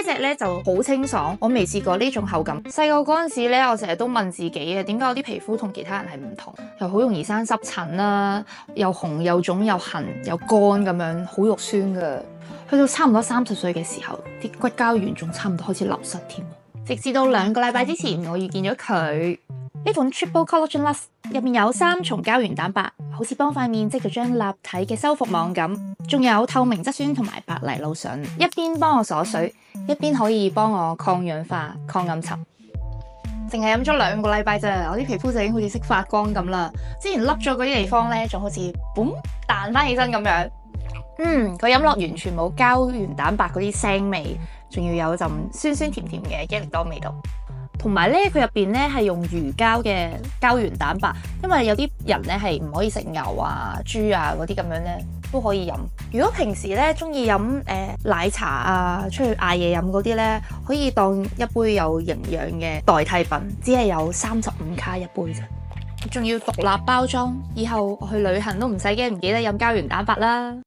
隻咧就好清爽，我未試過呢種口感。細個嗰陣時咧，我成日都問自己嘅，點解我啲皮膚同其他人係唔同？又好容易生濕疹啦，又紅又腫又痕又乾咁樣，好肉酸噶。去到差唔多30歲嘅時候，啲骨膠原仲差唔多開始流失添。直至到2個禮拜之前，我遇見咗佢。呢款 Triple Collagen Luxe 入面有3重膠原蛋白，好似幫塊面織咗張立體嘅修復網咁，仲有透明質酸同埋白藜蘆醇，一邊幫我鎖水，一邊可以幫我抗氧化、抗暗沉。淨係飲咗2個禮拜咋，我啲皮膚就已經好似識發光咁啦。之前凹咗嗰啲地方咧，仲好似boom彈翻起身咁樣。個飲落完全冇膠原蛋白嗰啲腥味，仲要有陣酸酸甜甜嘅益力多味道。同埋咧，佢入邊咧係用魚膠嘅膠原蛋白，因為有啲人咧係唔可以食牛啊、豬啊嗰啲咁樣咧都可以飲。如果平時咧中意飲奶茶啊、出去嗌嘢飲嗰啲咧，可以當一杯有營養嘅代替品，只係有35卡一杯啫，仲要獨立包裝，以後去旅行都唔使驚唔記得飲膠原蛋白啦。